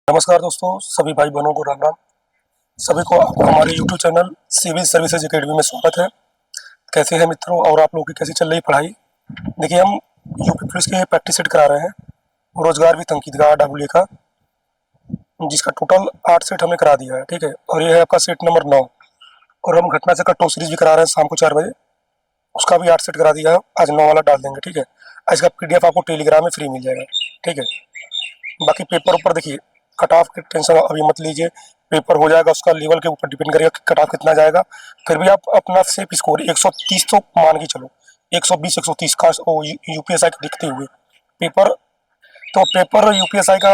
नमस्कार दोस्तों, सभी भाई बहनों को राम राम। सभी को हमारे YouTube channel civil services academy में स्वागत है। कैसे हैं मित्रों, और आप लोगों की कैसी चल रही पढ़ाई? देखिए, हम यूपी पुलिस के प्रैक्टिस सेट करा रहे हैं, रोजगार वित्त अंकित RAA का, जिसका टोटल 8 सेट हमने करा दिया है। ठीक है, और ये है आपका सेट नंबर 9। और हम घटना चक्र टॉप सीरीज भी करा रहे हैं शाम को 4 बजे, उसका भी 8 सेट करा दिया है। आज 9 वाला डाल देंगे। ठीक है, इसका PDF आपको टेलीग्राम में फ्री मिल जाएगा। ठीक है, बाकी पेपर ऊपर देखिए, कट ऑफ की टेंशन अभी मत लीजिए, पेपर हो जाएगा, उसका लेवल के ऊपर डिपेंड करेगा कि कट ऑफ कितना जाएगा। फिर भी आप अपना सेफ स्कोर 130 तो मान के चलो, 120 130 का यूपीएसआई का दिखते हुए पेपर। तो पेपर यूपीएसआई का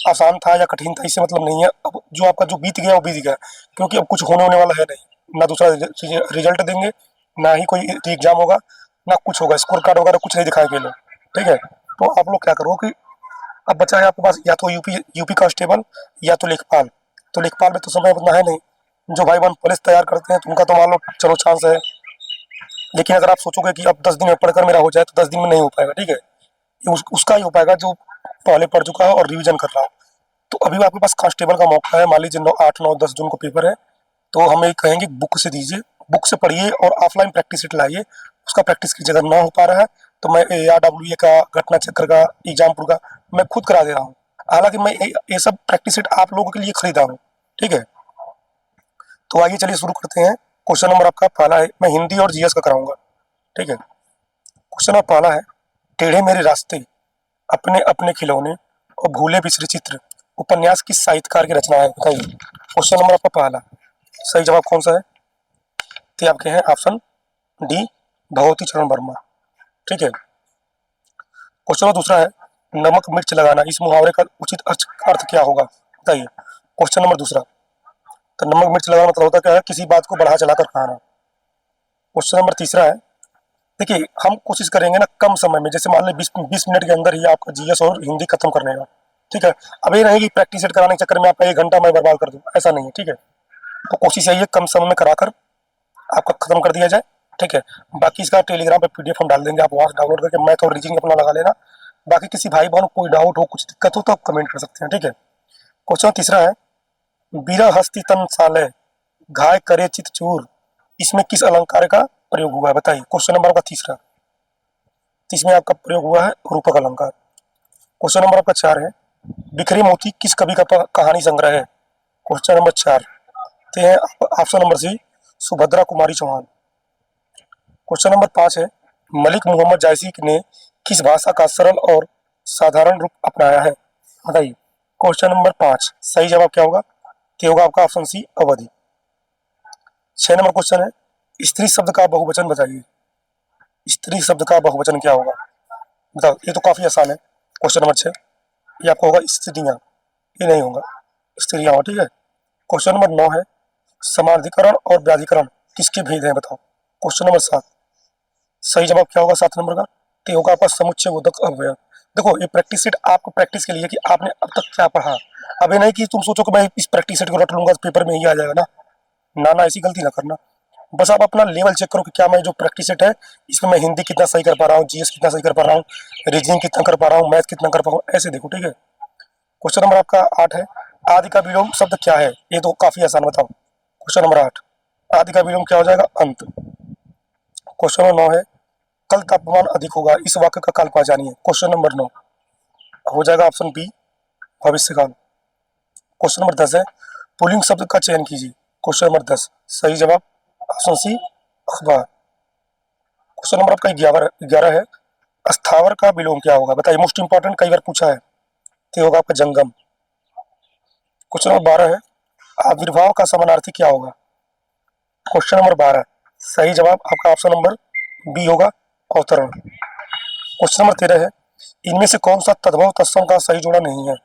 आसान था या कठिन था, इससे मतलब नहीं है। अब जो आपका जो बीत गया वो बीत गया, क्योंकि अब कुछ होने वाला है नहीं। ना दूसरा रिजल्ट देंगे, ना ही कोई एग्जाम होगा, ना कुछ होगा, स्कोर कार्ड वगैरह कुछ नहीं दिखाएंगे लोग। ठीक है, तो आप लोग क्या करो कि अब बचा है आपके पास या तो यूपी कांस्टेबल या तो लेखपाल। तो लेखपाल में तो समय उतना है नहीं। जो भाई बहन पुलिस तैयार करते हैं तो उनका तो मान लो चलो चांस है, लेकिन अगर आप सोचोगे कि अब 10 दिन में पढ़कर मेरा हो जाए तो 10 दिन में नहीं हो पाएगा। ठीक है, ये उसका ही हो पाएगा जो पहले पढ़ चुका है और रिवीजन कर रहा हो। तो अभी भी आपके पास कांस्टेबल का मौका है। मान लीजिए 8 9 10 जून को पेपर है, तो हम ये कहेंगे बुक से दीजिए, बुक से पढ़िए और ऑफलाइन प्रैक्टिस सेट लाइए। उसका प्रैक्टिस की जगह ना हो पा रहा है तो मैं RAA का, घटना चक्र का, एग्जामपुर का मैं खुद करा दे रहा हूँ। हालांकि मैं ये सब प्रैक्टिस सेट आप लोगों के लिए खरीदा हूँ। ठीक है, तो आइए चलिए शुरू करते हैं। क्वेश्चन नंबर आपका पहला है, मैं हिंदी और GS का कराऊंगा। ठीक है, क्वेश्चन नंबर पहला है, टेढ़े मेरे रास्ते, अपने अपने खिलौने और भूले बिसरे चित्र उपन्यास किस साहित्यकार की रचना है? बताइए। क्वेश्चन नंबर आपका पहला, सही जवाब कौन सा है? तो आपके हैं ऑप्शन डी, भगवती चरण वर्मा। ठीक है, क्वेश्चन नंबर दूसरा है, नमक मिर्च लगाना, इस मुहावरे का उचित अर्थ क्या होगा? बताइए। क्वेश्चन नंबर दूसरा, तो नमक मिर्च लगाना मतलब होता क्या है? किसी बात को बढ़ा चढ़ाकर कहना। क्वेश्चन नंबर तीसरा है, देखिए हम कोशिश करेंगे ना कम समय में, जैसे मान लीजिए 20 मिनट के अंदर ही आपका GS और हिंदी खत्म करने का। ठीक है, अब ये नहीं कि प्रैक्टिस सेट कराने के चक्कर में आपका 1 घंटा मैं बर्बाद कर दूं, ऐसा नहीं है। ठीक है, तो कोशिश यही है कम समय में कराकर आपका खत्म कर दिया जाए। ठीक है, बाकी इसका टेलीग्राम पे PDF हम डाल देंगे, आप वहाँ से डाउनलोड करके मैथ और रीजनिंग अपना लगा लेना। बाकी किसी भाई बहन को कोई डाउट हो, कुछ दिक्कत हो तो आप कमेंट कर सकते हैं। ठीक है, क्वेश्चन तीसरा है, बीरा हस्ती तन साले, घाय करे चित चूर, इसमें किस अलंकार का प्रयोग हुआ है? बताइए। क्वेश्चन नंबर आपका तीसरा, इसमें आपका प्रयोग हुआ है रूपक अलंकार। क्वेश्चन नंबर आपका 4 है, बिखरे मोती किस कवि का कहानी संग्रह है? क्वेश्चन नंबर 4 ते हैं option number C, Subhadra Kumari Chauhan. Question number 5 है, मलिक मोहम्मद जायसी ने किस भाषा का सरल और साधारण रूप अपनाया है? बताइए। क्वेश्चन नंबर 5, सही जवाब क्या होगा? तो होगा आपका ऑप्शन सी, अवधि। 6 नंबर क्वेश्चन है, स्त्री शब्द का बहुवचन बताइए। स्त्री शब्द का बहुवचन क्या होगा? बताओ। ये तो काफी आसान है। क्वेश्चन नंबर 6, ये आपको होगा स्त्रियां, ये नहीं होगा, स्त्रियां हो। ठीक है, क्वेश्चन नंबर 9 है, समानाधिकरण और व्याधिकरण किसके भेद हैं? बताओ। क्वेश्चन नंबर 7, सही जवाब क्या होगा 7 नंबर का? तो होगा आपका समुच्चय बोधक अव्यय। देखो, ये प्रैक्टिस सेट आपको प्रैक्टिस के लिए कि आपने अब तक क्या पढ़ा। अब ये नहीं कि तुम सोचो कि मैं इस प्रैक्टिस सेट को रट लूंगा पेपर में ही आ जाएगा ना। ना ना, ऐसी गलती ना करना। बस आप अपना लेवल चेक करो कि क्या मैं जो प्रैक्टिस सेट है इसमें मैं हिंदी कितना सही कर पा रहा हूँ, GS कितना सही कर पा रहा हूँ, रीजनिंग कितना कर पा रहा हूँ, मैथ कितना कर पा रहा हूँ, ऐसे देखो। ठीक है, क्वेश्चन नंबर आपका 8 है, आदि का विलोम शब्द क्या है? ये तो काफी आसान, बताओ। क्वेश्चन नंबर 8, आदि का विलोम क्या हो जाएगा? अंत। क्वेश्चन नंबर 9 है, कल तापमान अधिक होगा, इस वाक्य का काल पहचानिए। क्वेश्चन नंबर 9 हो जाएगा ऑप्शन बी, भविष्यकाल। क्वेश्चन नंबर 10 है, पुल्लिंग शब्द का चयन कीजिए। क्वेश्चन नंबर 10, सही जवाब ऑप्शन सी, अखबार। क्वेश्चन नंबर आपका 11 है, स्थावर का विलोम क्या होगा? बताइए, मोस्ट इंपॉर्टेंट, कई बार पूछा है। तो होगा आपका जंगम। क्वेश्चन नंबर 12 है, आविर्भाव का समानार्थी क्या होगा? क्वेश्चन नंबर 12, सही जवाब आपका ऑप्शन नंबर बी होगा, अवतरण। क्वेश्चन नंबर 13 है, इनमें से कौन सा तद्भव तत्सम का सही जोड़ा नहीं है?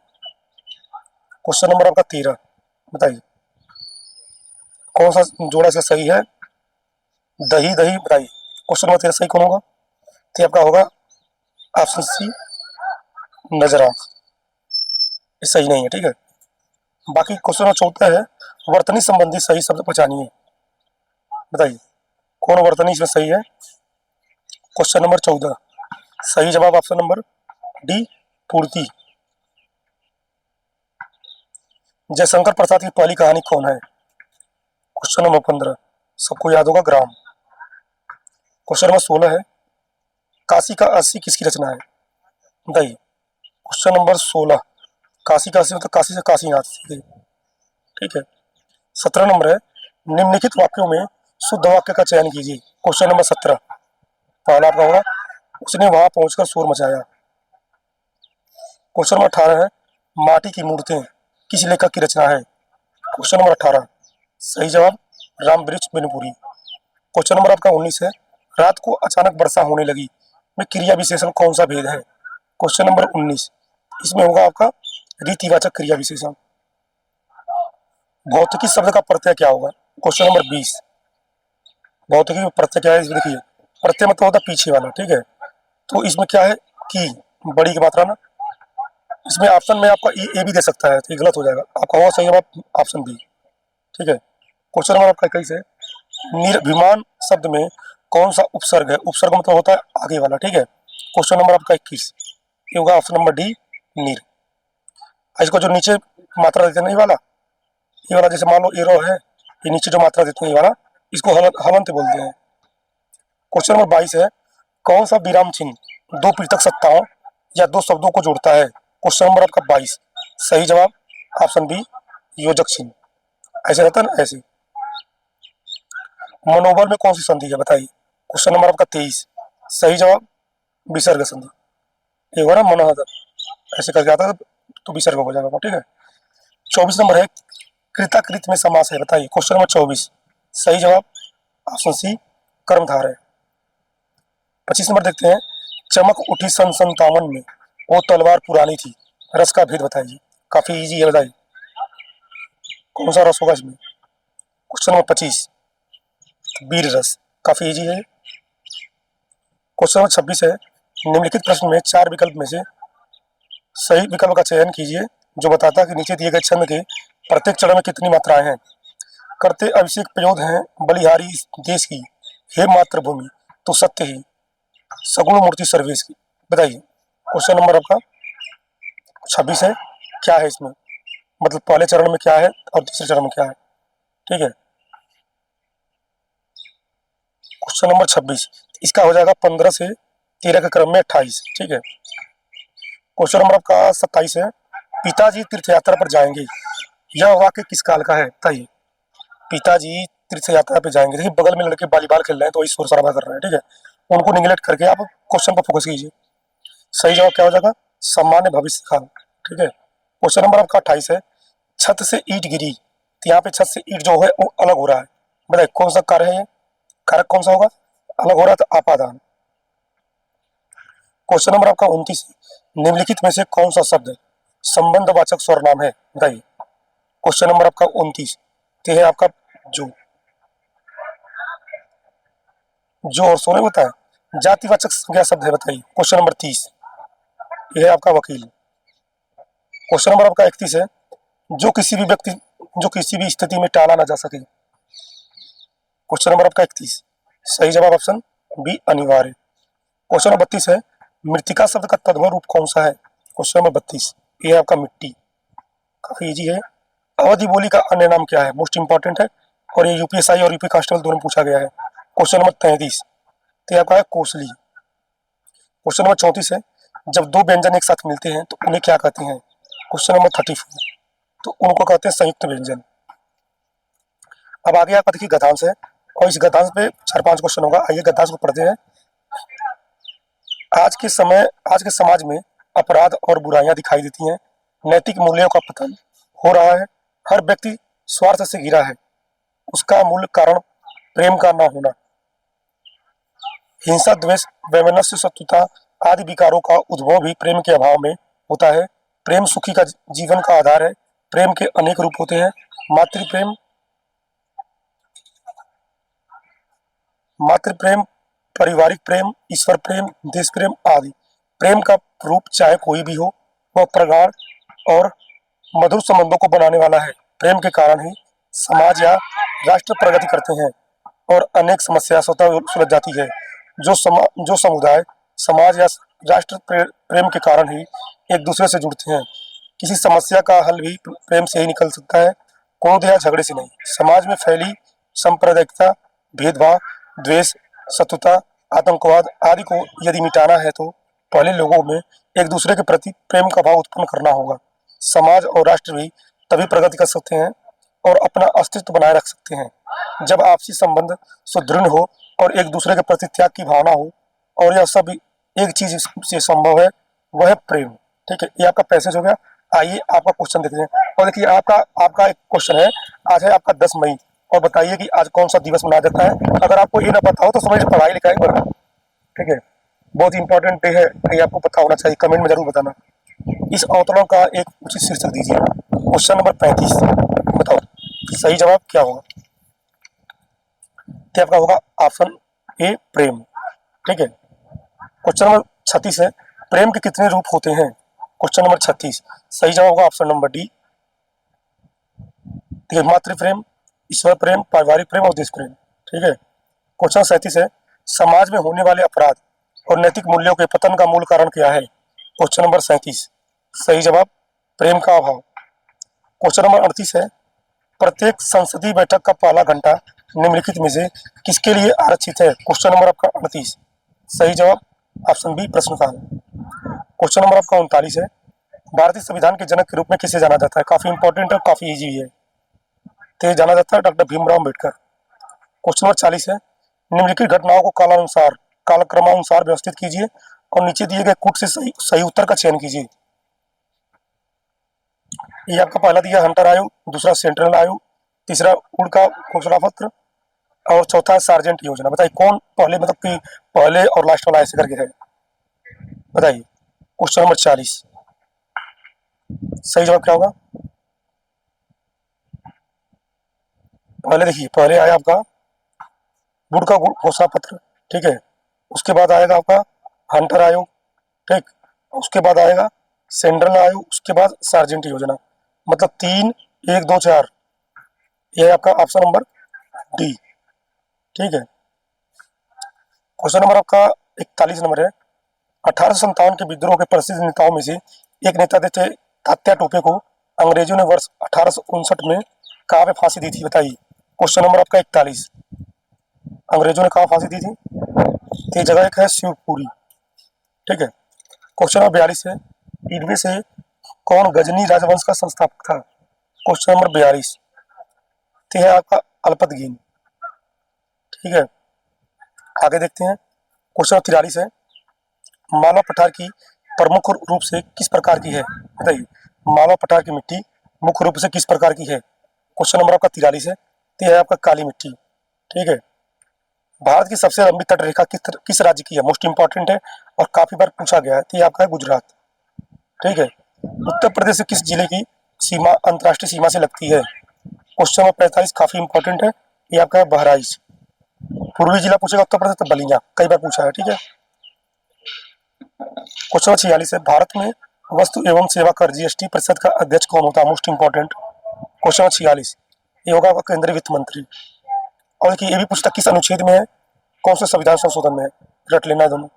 क्वेश्चन नंबर आपका 13, बताइए कौन सा जोड़ा इसका सही है? दही दही, बताइए। क्वेश्चन नंबर 13 सही कौन होगा? तो आपका होगा ऑप्शन सी, नजराख। ये सही नहीं है। ठीक है, बाकी क्वेश्चन नंबर 14 है, वर्तनी संबंधी सही शब्द पहचानिए। बताइए कौन वर्तनी इसमें सही है? क्वेश्चन नंबर 14, सही जवाब ऑप्शन नंबर डी, पूर्ति। जयशंकर प्रसाद की पहली कहानी कौन है? क्वेश्चन नंबर 15 सबको याद होगा, ग्राम। क्वेश्चन नंबर 16 है, काशी का अस्सी किसकी रचना है? बताइए। क्वेश्चन नंबर 16, काशी का अस्सी मतलब काशी से काशीनाथ, ठीक है। 17 नंबर है, निम्नलिखित वाक्यों में शुद्ध वाक्य का चयन कीजिए। क्वेश्चन नंबर 17 पहला आपका होगा, उसने वहां पहुंचकर शोर मचाया। क्वेश्चन नंबर 18 है, माटी की मूर्तें किस लेखक की रचना है? क्वेश्चन नंबर 18 सही जवाब रामवृक्ष बिनपुरी। क्वेश्चन नंबर आपका 19 है, रात को अचानक वर्षा होने लगी में क्रिया विशेषण कौन सा भेद है? क्वेश्चन नंबर 19 इसमें होगा आपका रीतिवाचक क्रिया विशेषण। भौतिकी शब्द का प्रत्यय क्या होगा? क्वेश्चन नंबर 20 भौतिकी में प्रत्यय क्या है? इसमें देखिए, प्रत्यय मतलब होता है पीछे वाला, ठीक है। तो इसमें क्या है कि बड़ी की मात्रा ना, इसमें ऑप्शन में आपका ए भी दे सकता है, तो ये गलत हो जाएगा। आपका होगा सही जवाब ऑप्शन बी, ठीक है। क्वेश्चन नंबर आपका 21 है, निर्भिमान शब्द में कौन सा उपसर्ग है? उपसर्ग मतलब होता है आगे वाला, ठीक है। क्वेश्चन नंबर आपका 21 ये होगा ऑप्शन नंबर डी, नीर। इसको जो नीचे मात्रा देते हैं ना, ये वाला जैसे मान लो एरो है, ये नीचे जो मात्रा देते हैं ये वाला, इसको हलंत बोलते हैं। क्वेश्चन नंबर 22 है, कौन सा विराम चिन्ह दो पृथक सत्ताओं या दो शब्दों को जोड़ता है? क्वेश्चन नंबर आपका 22 सही जवाब ऑप्शन बी, योजक चिन्ह। ऐसे रहता है ना, ऐसे। मनोबल में कौन सी संधि है? बताइए। क्वेश्चन नंबर आपका 23 सही जवाब विसर्ग संधि। ये होगा ना मनोहर, ऐसे करके आता है तो विसर्ग हो जाएगा, ठीक है। 24 नंबर है, कृताकृत में समास है, बताइए। क्वेश्चन नंबर 24 सही जवाब ऑप्शन सी, कर्मधार है। 25 नंबर देखते हैं, चमक उठी सन 57 में वो तलवार पुरानी थी, रस का भेद बताइए। काफी इजी है, बताइए कौन सा रस होगा इसमें? क्वेश्चन नंबर 25 वीर रस, काफी इजी है। क्वेश्चन नंबर 26 है, निम्नलिखित प्रश्न में चार विकल्प में से सही विकल्प का चयन कीजिए जो बताता है कि नीचे दिए गए छंद के प्रत्येक चरण में कितनी मात्राएं हैं। करते अभिषेक प्रयोद हैं बलिहारी इस देश की, हे मातृभूमि तो सत्य ही, सगुण मूर्ति सर्वेश की। बताइए। क्वेश्चन नंबर आपका 26 है, क्या है इसमें, मतलब पहले चरण में क्या है और दूसरे चरण में क्या है, ठीक है। क्वेश्चन नंबर 26 इसका हो जाएगा 15 से 13 के क्रम में 28, ठीक है। क्वेश्चन नंबर आपका 27 है, पिताजी तीर्थ यात्रा पर जाएंगे, यह वाक्य किस काल का है? बताइए। पिताजी तीर्थ यात्रा पे जाएंगे, देखिए बगल में लड़के वॉलीबॉल खेल रहे हैं तो वही शोर शराबा कर रहे हैं, ठीक है। उनको निगलेक्ट करके आप क्वेश्चन पर फोकस कीजिए। सही जवाब क्या हो जाएगा? सामान्य भविष्य काल, ठीक है। क्वेश्चन नंबर आपका 28 है, छत से ईंट गिरी, तो यहाँ पे छत से ईंट जो है वो अलग हो रहा है, बताइए कौन सा कार्य है ये? कारक कौन सा होगा? अलग हो रहा है तो आपादान। क्वेश्चन नंबर आपका 29 है, निम्नलिखित में से कौन सा शब्द संबंधवाचक सर्वनाम है? बताइए। क्वेश्चन नंबर आपका 29 है आपका जो जो और सोने होता है जातिवाचक संज्ञा शब्द है, बताइए। क्वेश्चन नंबर 30 यह है आपका वकील। क्वेश्चन नंबर आपका 31 है, जो किसी भी स्थिति में टाला ना जा सके। क्वेश्चन नंबर आपका 31 सही जवाब ऑप्शन बी, अनिवार्य। क्वेश्चन नंबर 32 है, मृतिका शब्द का तद्भव रूप कौन सा है? क्वेश्चन नंबर 32 ये है आपका मिट्टी, काफी इजी है। अवधि बोली का अन्य नाम क्या है? मोस्ट इंपॉर्टेंट है और ये यूपीएसआई और यूपी कांस्टेबल दोनों पूछा गया है। क्वेश्चन नंबर 33 तो आपका है कोसली। क्वेश्चन नंबर 34 है, जब दो व्यंजन एक साथ मिलते हैं तो उन्हें क्या कहते हैं? क्वेश्चन नंबर 34 तो उनको कहते हैं संयुक्त व्यंजन। अब आगे आपका देखिए गद्यांश है और इस गद्यांश पे 4-5 क्वेश्चन होगा, आइए गद्यांश को पढ़ते हैं। आज के समाज में अपराध और बुराइयां दिखाई देती हैं, नैतिक मूल्यों का पतन हो रहा है, हर व्यक्ति स्वार्थ से घिरा है, उसका मूल कारण प्रेम का न होना, हिंसा द्वेष वैमनस्य शत्रुता आदि विकारों का उद्भव भी प्रेम के अभाव में होता है। प्रेम सुखी का जीवन का आधार है। प्रेम के अनेक रूप होते हैं, मातृ प्रेम, पारिवारिक प्रेम, ईश्वर प्रेम, देश प्रेम आदि। प्रेम का रूप चाहे कोई भी हो, वह प्रगाढ़ और मधुर संबंधों को बनाने वाला है। प्रेम के कारण ही समाज या राष्ट्र प्रगति करते हैं और अनेक समस्या स्वतः सुलझ जाती है। जो समुदाय समाज या राष्ट्र प्रेम के कारण ही एक दूसरे से जुड़ते हैं, किसी समस्या का हल भी प्रेम से ही निकल सकता है, क्रोध या झगड़े से नहीं। समाज में फैली सांप्रदायिकता, भेदभाव, द्वेष, शत्रुता, आतंकवाद आदि को यदि मिटाना है तो पहले लोगों में एक दूसरे के प्रति प्रेम का भाव उत्पन्न करना होगा। समाज और राष्ट्र भी तभी प्रगति कर सकते हैं और अपना अस्तित्व बनाए रख सकते हैं जब आपसी संबंध सुदृढ़ हो और एक दूसरे के प्रति त्याग की भावना हो। और यह सब एक चीज से संभव है, वह है प्रेम। ठीक है, ये आपका पैसेज हो गया। आइए आपका क्वेश्चन देखते हैं। और देखिए आपका आपका एक क्वेश्चन है, आज है आपका 10 मई, और बताइए कि आज कौन सा दिवस मनाया जाता है। अगर आपको ये ना पता हो तो समझ पढ़ाई लिखाई बना। ठीक है, बहुत इंपॉर्टेंट डे है, ये आपको पता होना चाहिए, कमेंट में जरूर बताना। इस अवतरण का एक उचित शीर्षक दीजिए। क्वेश्चन नंबर 35, बताओ सही जवाब क्या होगा। तो आपका होगा ऑप्शन ए प्रेम। ठीक है, क्वेश्चन नंबर 36 है, प्रेम के कितने रूप होते हैं। क्वेश्चन नंबर 36, सही जवाब होगा ऑप्शन नंबर डी। ठीक है, मातृ प्रेम, ईश्वर प्रेम, पारिवारिक प्रेम और देश प्रेम। ठीक है, क्वेश्चन 37 है, समाज में होने वाले अपराध और नैतिक मूल्यों के पतन का मूल कारण क्या है। क्वेश्चन नंबर 37, सही जवाब प्रेम का अभाव। क्वेश्चन नंबर 38 है, प्रत्येक संसदीय बैठक का पहला घंटा निम्नलिखित में से किसके लिए आरक्षित है। क्वेश्चन नंबर आपका 38, सही जवाब ऑप्शन बी प्रश्नकाल। क्वेश्चन नंबर आपका 39 है, भारतीय संविधान के जनक के रूप में किसे जाना जाता है। काफी इंपॉर्टेंट है, काफी इजी है। तो ये जाना जाता है doctor Bhimrao Ambedkar. Question number 40 है, निम्नलिखित घटनाओं को कालानुसार कालक्रमानुसार व्यवस्थित कीजिए और नीचे दिए गए कूट से सही उत्तर का चयन कीजिए। ये आपका पहला दिया हंटर आयोग, दूसरा सेंट्रल आयोग, तीसरा उड़ का घोषणा पत्र और चौथा सार्जेंट योजना। बताइए कौन पहले, मतलब कि पहले और लास्ट वाला ऐसे करके है, बताइए। क्वेश्चन नंबर 40, सही जवाब क्या होगा। पहले देखिए, पहले आया आपका वुड का घोषणा पत्र। ठीक है, उसके बाद आएगा आपका हंटर आयोग। ठीक, उसके बाद आएगा सेंट्रल आयोग, उसके बाद सार्जेंट योजना। मतलब 3, 1, 2, 4, यह आपका ऑप्शन नंबर डी। ठीक है, क्वेश्चन नंबर आपका 41 नंबर है, 1857 के विद्रोह के प्रसिद्ध नेताओं में से एक नेता थे तात्या टोपे को अंग्रेजों ने वर्ष 1859 में कहाँ पे फांसी दी थी। बताइए। क्वेश्चन नंबर आपका 41, अंग्रेजों ने कहाँ फांसी दी थी। तो ये जगह एक है शिवपुरी। ठीक है, क्वेश्चन नंबर 42 है, इनमें से कौन गजनी राजवंश का संस्थापक था। क्वेश्चन नंबर 42, तो है आपका अल्पतगीन। ठीक है, आगे देखते हैं। क्वेश्चन 43 है, मालवा पठार की प्रमुख रूप से किस प्रकार की है। बताइए, मालवा पठार की मिट्टी मुख्य रूप से किस प्रकार की है। क्वेश्चन नंबर आपका 43 है, तो है आपका काली मिट्टी। ठीक है, भारत की सबसे लंबी तट रेखा किस राज्य की है। मोस्ट इंपॉर्टेंट है और काफी बार पूछा गया है, तो ये आपका है गुजरात। ठीक है, उत्तर प्रदेश से किस जिले की सीमा अंतर्राष्ट्रीय सीमा से लगती है। क्वेश्चन नंबर 45 काफी इंपॉर्टेंट है, ये आपका है बहराइच। पूर्वी जिला पूछेगा उत्तर प्रदेश तो बलिया, कई बार पूछा है। ठीक है, क्वेश्चन नंबर 46 है, भारत में वस्तु एवं सेवा कर जीएसटी परिषद का अध्यक्ष कौन होता है। मोस्ट इंपॉर्टेंट क्वेश्चन नंबर 46, ये होगा आपका केंद्रीय वित्त मंत्री। और देखिए ये भी पूछता किस अनुच्छेद में है, कौन से संविधान संशोधन में है, रट लेना है दोनों।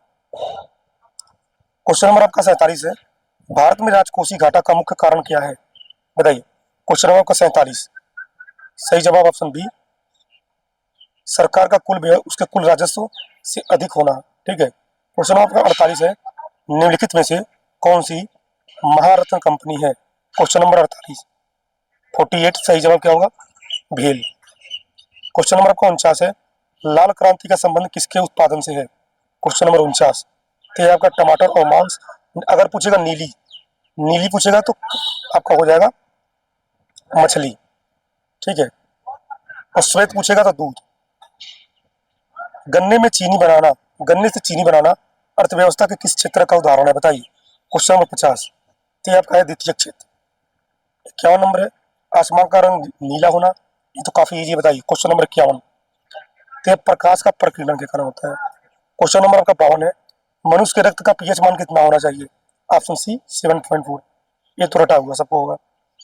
क्वेश्चन नंबर आपका 47 है, भारत में राजकोषीय घाटा का मुख्य कारण क्या है। बताइए। क्वेश्चन नंबर आपका 47, सही जवाब ऑप्शन बी, सरकार का कुल व्यय उसके कुल राजस्व से अधिक होना। ठीक है, क्वेश्चन नंबर आपका 48 है, निम्नलिखित में से कौन सी महारत्न कंपनी है। क्वेश्चन नंबर 48, 48 सही जवाब क्या होगा, भेल। क्वेश्चन नंबर आपका 49 है, लाल क्रांति का संबंध किसके उत्पादन से है। क्वेश्चन नंबर 49, तो ये आपका टमाटर और मांस। अगर पूछेगा नीली, नीली पूछेगा तो आपका हो जाएगा मछली। ठीक है, और श्वेत पूछेगा तो दूध। गन्ने में चीनी बनाना, गन्ने से चीनी बनाना अर्थव्यवस्था के किस क्षेत्र का उदाहरण है। बताइए। क्वेश्चन नंबर 50, तो ये आपका है द्वितीय क्षेत्र। 51 नंबर है, आसमान का रंग नीला होना, ये तो काफी इजी है। बताइए। क्वेश्चन नंबर 51, तो प्रकाश का प्रकीर्णन के कारण होता है। क्वेश्चन नंबर आपका 52 है, मनुष्य के रक्त का पीएच मान कितना होना चाहिए। ऑप्शन सी 7.4, ये तो रटा हुआ सबको होगा।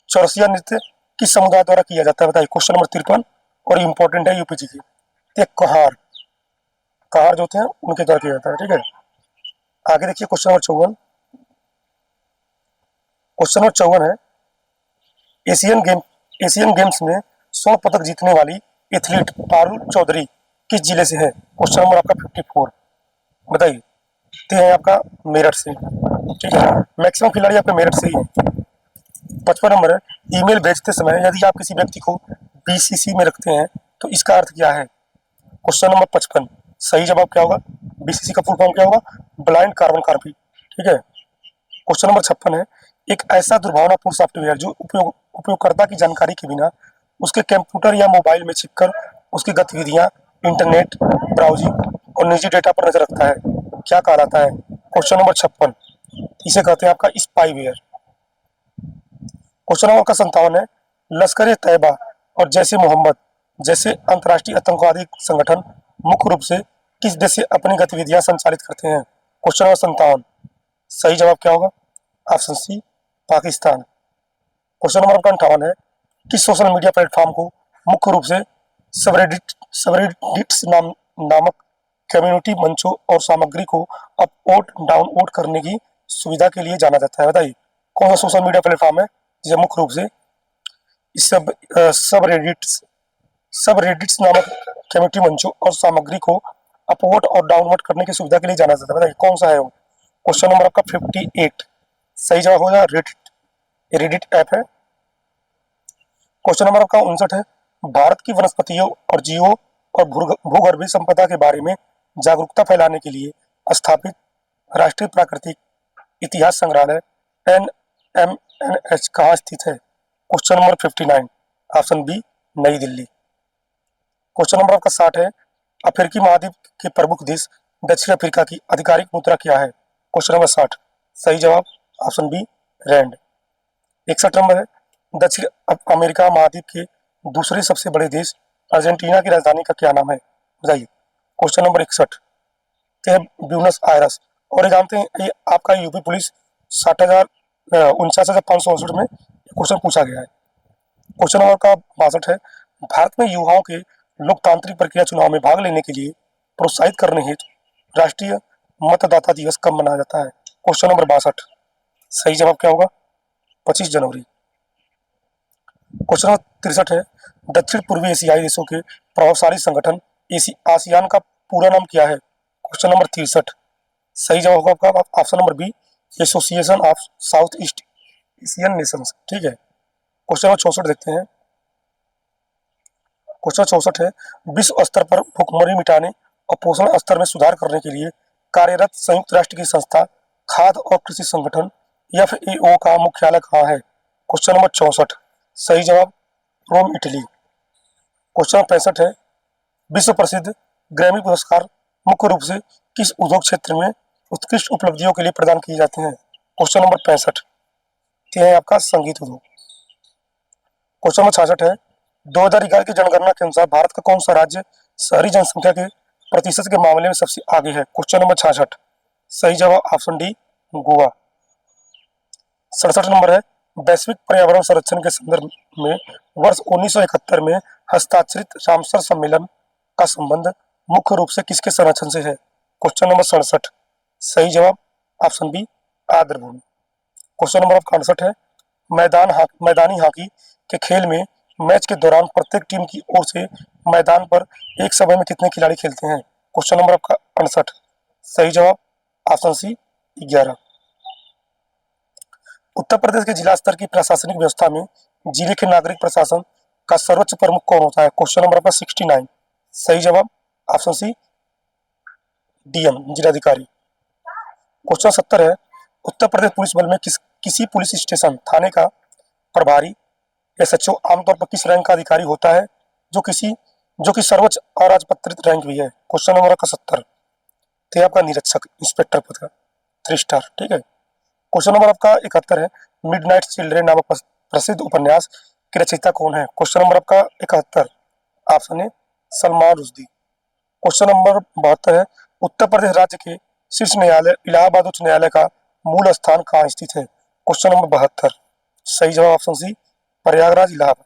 चौरसिया नृत्य किस समुदाय द्वारा किया जाता है। बताइए। क्वेश्चन नंबर 53, और इंपॉर्टेंट है यूपी जी की। तो कहार, कहार जो होते हैं उनके द्वारा किया जाता है। ठीक है, आगे देखिए क्वेश्चन नंबर 54, क्वेश्चन नंबर 54 है, एशियन गेम एशियन गेम्स में स्वर्ण पदक जीतने वाली एथलीट पारुल चौधरी किस जिले से है? क्वेश्चन नंबर आपका 54, बताइए। तो है आपका मेरठ से, ठीक है। मैक्सिमम खिलाड़ी आपके मेरठ से ही है। 55 नंबर है, ईमेल भेजते समय यदि आप किसी व्यक्ति को बीसीसी में रखते हैं तो इसका अर्थ क्या है? क्वेश्चन नंबर 55, सही जवाब क्या होगा? बीसीसी का फुल फॉर्म क्या होगा? ब्लाइंड कार्बन कॉपी, ठीक है। क्वेश्चन नंबर 56 है, एक ऐसा दुर्भावनापूर्ण सॉफ्टवेयर जो उपयोगकर्ता की जानकारी के बिना उसके कंप्यूटर या मोबाइल में छिपकर उसकी गतिविधियां, इंटरनेट ब्राउजिंग और निजी डेटा पर नजर रखता है, क्या कहलाता है? क्वेश्चन नंबर 56, इसे कहते हैं आपका स्पाईवेयर। क्वेश्चन नंबर 57 है, लश्कर ए तैयबा और जैसे मोहम्मद जैसे अंतर्राष्ट्रीय आतंकवादी संगठन मुख्य रूप से किस देश से अपनी गतिविधियां संचालित करते हैं? क्वेश्चन नंबर 57, सही जवाब क्या होगा? Option C, Pakistan. Question number 58 है, किस सोशल मीडिया प्लेटफॉर्म को मुख्य रूप से सबरेडिट्स नामक कम्युनिटी मंचों और सामग्री को अपलोड डाउनलोड करने की सुविधा के लिए जाना जाता है? बताइए कौन सा सोशल मीडिया प्लेटफॉर्म है जिसे मुख्य रूप से इस सबरेडिट्स नामक कम्युनिटी मंचों और सामग्री को अपलोड और डाउनलोड करने की सुविधा के लिए जाना जाता है? बताइए कौन सा है वो? क्वेश्चन नंबर आपका 58, सही जवाब होगा रेडिट। रेडिट ऐप है। क्वेश्चन नंबर आपका 59 है, भारत की वनस्पतियों और जीवों और भूगर्भीय संपदा के बारे में जागरूकता फैलाने के लिए स्थापित राष्ट्रीय प्राकृतिक इतिहास संग्रहालय NMNH कहाँ स्थित है? क्वेश्चन नंबर 59, ऑप्शन बी, नई दिल्ली। क्वेश्चन नंबर आपका 60 है, अफ्रीकी महाद्वीप के प्रमुख देश दक्षिण अफ्रीका की आधिकारिक मुद्रा क्या है? क्वेश्चन नंबर 60, सही जवाब ऑप्शन बी, रैंड। 61 नंबर है, दक्षिण अमेरिका महाद्वीप के दूसरे सबसे बड़े देश अर्जेंटीना की राजधानी का क्या नाम है? बताइए। क्वेश्चन नंबर 61 है ब्यूनस आयरस। और ये जानते हैं ये आपका यूपी पुलिस 59,568 में क्वेश्चन पूछा गया है। क्वेश्चन नंबर का 62 है, भारत में युवाओं के लोकतांत्रिक प्रक्रिया चुनाव में भाग लेने के लिए प्रोत्साहित करने हेतु राष्ट्रीय मतदाता दिवस कब मनाया जाता है? क्वेश्चन नंबर 62, सही जवाब क्या होगा? 25 जनवरी। क्वेश्चन नंबर 63 है, दक्षिण पूर्वी एशियाई देशों के प्रभावशाली संगठन आसियान का पूरा नाम क्या है? क्वेश्चन नंबर 63, सही जवाब होगा आपका option number B, Association of South East Asian Nations, ठीक है। क्वेश्चन नंबर 64 देखते हैं। क्वेश्चन 64 है, विश्व स्तर पर भुखमरी मिटाने और पोषण स्तर में सुधार करने के लिए कार्यरत संयुक्त राष्ट्र की संस्था खाद्य और कृषि संगठन FAO का मुख्यालय कहाँ है? क्वेश्चन नंबर 64, सही जवाब रोम, इटली। क्वेश्चन नंबर 65 है, विश्व प्रसिद्ध ग्रैमी पुरस्कार मुख्य रूप से किस उद्योग क्षेत्र में उत्कृष्ट उपलब्धियों के लिए प्रदान किए जाते हैं? क्वेश्चन नंबर 65, यह है आपका संगीत उद्योग। क्वेश्चन नंबर 66 है, 2011 की जनगणना के अनुसार भारत का कौन सा राज्य शहरी जनसंख्या के प्रतिशत के मामले में सबसे आगे है? क्वेश्चन नंबर 66, सही जवाब ऑप्शन डी, गोवा। 67 नंबर है, वैश्विक पर्यावरण संरक्षण के संदर्भ में वर्ष 1971 में हस्ताक्षरित रामसर सम्मेलन का संबंध मुख्य रूप से किसके संरक्षण से है? क्वेश्चन नंबर 67, सही जवाब ऑप्शन बी, आर्द्रभूमि। क्वेश्चन नंबर 68 है, मैदानी हॉकी के खेल में मैच के दौरान प्रत्येक टीम की ओर से मैदान पर एक समय में कितने खिलाड़ी खेलते हैं? क्वेश्चन नंबर आपका 68, सही जवाब ऑप्शन सी, 11। उत्तर प्रदेश के जिला स्तर की प्रशासनिक व्यवस्था में जिले के नागरिक प्रशासन का सर्वोच्च प्रमुख कौन होता है? क्वेश्चन नंबर आपका 69, सही जवाब ऑप्शन सी, DM, जिलाधिकारी। क्वेश्चन 70 है, उत्तर प्रदेश पुलिस बल में किसी पुलिस स्टेशन थाने का प्रभारी SHO आमतौर पर किस रैंक का अधिकारी होता है जो कि सर्वोच्च अराजपत्रित रैंक भी है? क्वेश्चन नंबर आपका 70, तो आपका निरीक्षक इंस्पेक्टर पद का 3 स्टार, ठीक है। क्वेश्चन नंबर आपका 71 है, मिडनाइट चिल्ड्रेन नामक प्रसिद्ध उपन्यास के रचयिता कौन है? क्वेश्चन नंबर आपका 71, option A, Salman Rushdie. Question number 72 है, उत्तर प्रदेश राज्य के शीर्ष न्यायालय इलाहाबाद उच्च न्यायालय का मूल स्थान कहाँ स्थित है? क्वेश्चन नंबर 72, सही जवाब option C, Prayagraj, Allahabad.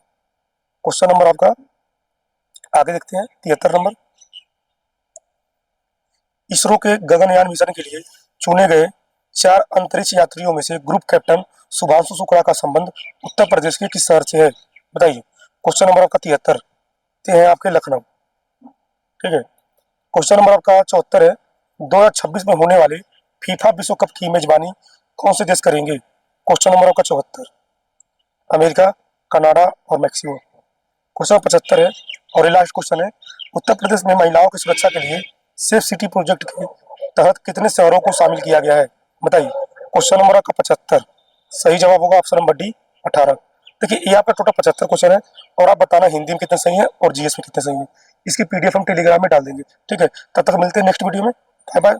Question number आपका आगे देखते हैं 73 नंबर, इसरो के गगनयान मिशन के लिए चुने गए 4 अंतरिक्ष यात्रियों में से ग्रुप कैप्टन शुभांशु शुक्ला का संबंध उत्तर प्रदेश के किस शहर से है? बताइए। क्वेश्चन नंबर आपका 73 है आपके लखनऊ। ठीक है। क्वेश्चन नंबर आपका 74 है, 2026 में होने वाले फीफा विश्व कप की मेजबानी कौन से देश करेंगे? क्वेश्चन नंबर आपका 74, अमेरिका, कनाडा और मैक्सिको। क्वेश्चन 75 है और ये लास्ट क्वेश्चन है, उत्तर प्रदेश में महिलाओं की सुरक्षा के लिए सेफ सिटी प्रोजेक्ट के तहत कितने शहरों को शामिल किया गया है? बताइए। क्वेश्चन नंबर आपका 75, सही जवाब होगा ऑप्शन नंबर डी 18। देखिए ये आपका टोटल 75 क्वेश्चन है और आप बताना हिंदी में कितने सही है और जीएस में कितने सही है। इसकी पीडीएफ हम टेलीग्राम में डाल देंगे। ठीक है, तब तक मिलते हैं नेक्स्ट वीडियो में। Bye bye.